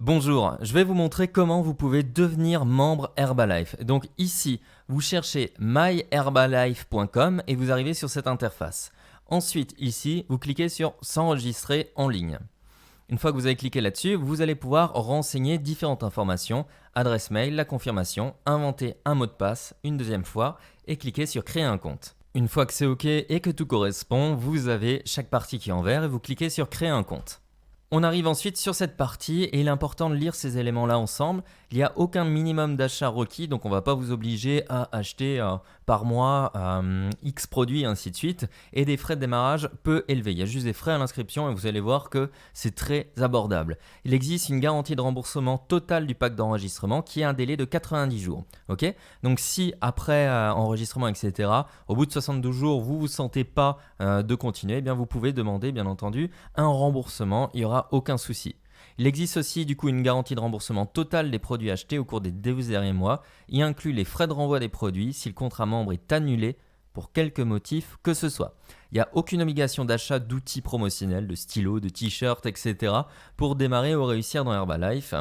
Bonjour, je vais vous montrer comment vous pouvez devenir membre Herbalife. Donc ici, vous cherchez myherbalife.com et vous arrivez sur cette interface. Ensuite, ici, vous cliquez sur s'enregistrer en ligne. Une fois que vous avez cliqué là-dessus, vous allez pouvoir renseigner différentes informations, adresse mail, la confirmation, inventer un mot de passe une deuxième fois et cliquer sur créer un compte. Une fois que c'est OK et que tout correspond, vous avez chaque partie qui est en vert et vous cliquez sur créer un compte. On arrive ensuite sur cette partie et il est important de lire ces éléments-là ensemble. Il n'y a aucun minimum d'achat requis, donc on ne va pas vous obliger à acheter par mois X produits et ainsi de suite. Et des frais de démarrage peu élevés. Il y a juste des frais à l'inscription et vous allez voir que c'est très abordable. Il existe une garantie de remboursement totale du pack d'enregistrement qui a un délai de 90 jours. Okay, donc si après enregistrement, etc., au bout de 72 jours, vous ne vous sentez pas de continuer, eh bien vous pouvez demander bien entendu un remboursement. Il y aura aucun souci. Il existe aussi du coup une garantie de remboursement totale des produits achetés au cours des 12 derniers mois. Il inclut les frais de renvoi des produits si le contrat membre est annulé pour quelque motif que ce soit. Il n'y a aucune obligation d'achat d'outils promotionnels, de stylos, de t-shirts, etc. pour démarrer ou réussir dans Herbalife.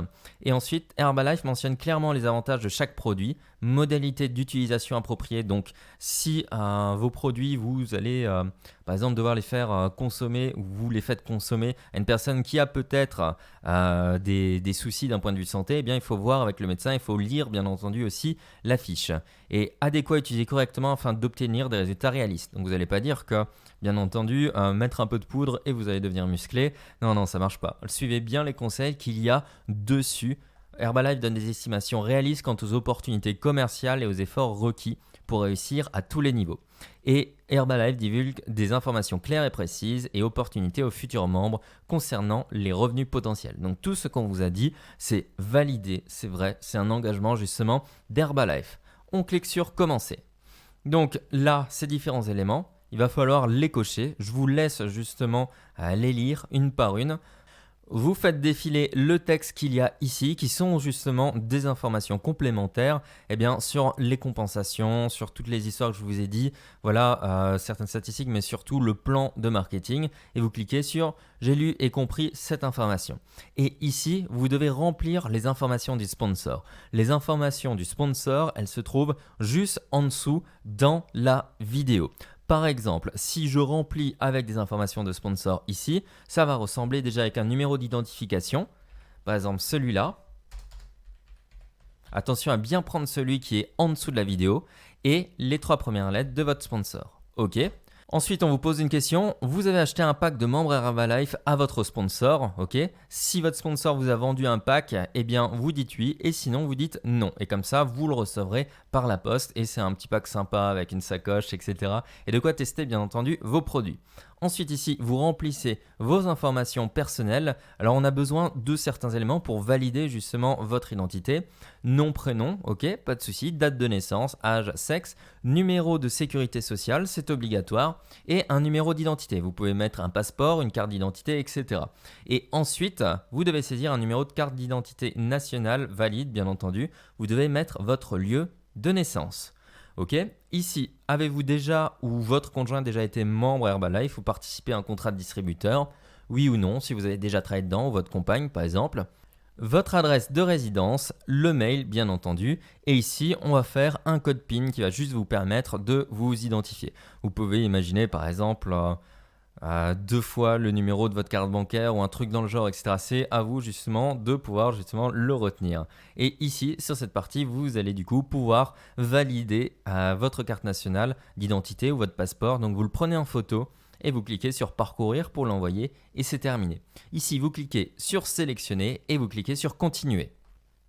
Et ensuite, Herbalife mentionne clairement les avantages de chaque produit, modalité d'utilisation appropriée. Donc, si vos produits, vous allez par exemple devoir les faire consommer ou vous les faites consommer à une personne qui a peut-être des soucis d'un point de vue santé, eh bien, il faut voir avec le médecin, il faut lire bien entendu aussi la fiche. Et adéquat, utiliser correctement afin d'obtenir des résultats réalistes. Donc, vous n'allez pas dire que bien entendu, mettre un peu de poudre et vous allez devenir musclé. Non, ça marche pas. Suivez bien les conseils qu'il y a dessus. Herbalife donne des estimations réalistes quant aux opportunités commerciales et aux efforts requis pour réussir à tous les niveaux. Et Herbalife divulgue des informations claires et précises et opportunités aux futurs membres concernant les revenus potentiels. Donc tout ce qu'on vous a dit, c'est validé, c'est vrai, c'est un engagement justement d'Herbalife. On clique sur commencer. Donc là, ces différents éléments, il va falloir les cocher. Je vous laisse justement les lire une par une. Vous faites défiler le texte qu'il y a ici, qui sont justement des informations complémentaires sur les compensations, sur toutes les histoires que je vous ai dit, voilà certaines statistiques, mais surtout le plan de marketing. Et vous cliquez sur « J'ai lu et compris cette information ». Et ici, vous devez remplir les informations du sponsor. Les informations du sponsor, elles se trouvent juste en dessous dans la vidéo. Par exemple, si je remplis avec des informations de sponsor ici, ça va ressembler déjà avec un numéro d'identification. Par exemple, celui-là. Attention à bien prendre celui qui est en dessous de la vidéo et les 3 premières lettres de votre sponsor. OK. Ensuite, on vous pose une question. Vous avez acheté un pack de membres Herbalife à votre sponsor, ok? Si votre sponsor vous a vendu un pack, eh bien, vous dites oui et sinon, vous dites non. Et comme ça, vous le recevrez par la poste et c'est un petit pack sympa avec une sacoche, etc. Et de quoi tester, bien entendu, vos produits. Ensuite, ici, vous remplissez vos informations personnelles. Alors, on a besoin de certains éléments pour valider justement votre identité. Nom, prénom, ok, pas de souci. Date de naissance, âge, sexe, numéro de sécurité sociale, c'est obligatoire. Et un numéro d'identité. Vous pouvez mettre un passeport, une carte d'identité, etc. Et ensuite, vous devez saisir un numéro de carte d'identité nationale valide, bien entendu. Vous devez mettre votre lieu de naissance. Ok. Ici, avez-vous déjà ou votre conjoint a déjà été membre Herbalife ou participé à un contrat de distributeur? Oui ou non, si vous avez déjà travaillé dedans, ou votre compagne par exemple. Votre adresse de résidence, le mail bien entendu, et ici on va faire un code PIN qui va juste vous permettre de vous identifier. Vous pouvez imaginer par exemple 2 fois le numéro de votre carte bancaire ou un truc dans le genre, etc. C'est à vous justement de pouvoir justement le retenir. Et ici sur cette partie, vous allez du coup pouvoir valider votre carte nationale d'identité ou votre passeport. Donc vous le prenez en photo et vous cliquez sur parcourir pour l'envoyer et c'est terminé. Ici, vous cliquez sur sélectionner et vous cliquez sur continuer.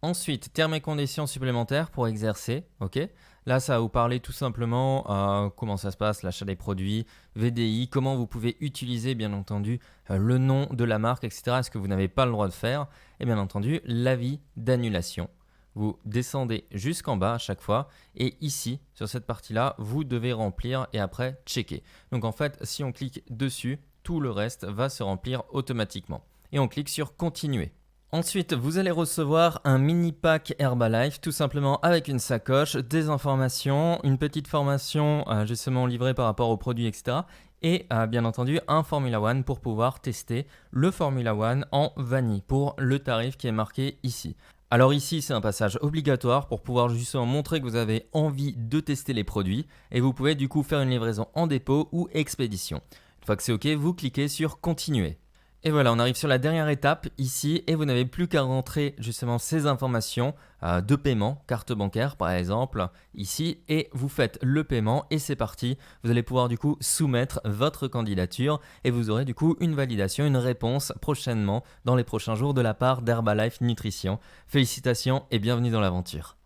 Ensuite, termes et conditions supplémentaires pour exercer. Ok. Là, ça va vous parler tout simplement comment ça se passe, l'achat des produits, VDI, comment vous pouvez utiliser bien entendu le nom de la marque, etc. Est-ce que vous n'avez pas le droit de faire? Et bien entendu, l'avis d'annulation. Vous descendez jusqu'en bas à chaque fois et ici, sur cette partie-là, vous devez remplir et après checker. Donc en fait, si on clique dessus, tout le reste va se remplir automatiquement. Et on clique sur continuer. Ensuite, vous allez recevoir un mini pack Herbalife, tout simplement avec une sacoche, des informations, une petite formation justement livrée par rapport aux produits, etc. et bien entendu un Formula One pour pouvoir tester le Formula One en vanille pour le tarif qui est marqué ici. Alors ici, c'est un passage obligatoire pour pouvoir justement montrer que vous avez envie de tester les produits et vous pouvez du coup faire une livraison en dépôt ou expédition. Une fois que c'est OK, vous cliquez sur Continuer. Et voilà, on arrive sur la dernière étape ici et vous n'avez plus qu'à rentrer justement ces informations de paiement, carte bancaire par exemple, ici, et vous faites le paiement et c'est parti. Vous allez pouvoir du coup soumettre votre candidature et vous aurez du coup une validation, une réponse prochainement dans les prochains jours de la part d'Herbalife Nutrition. Félicitations et bienvenue dans l'aventure.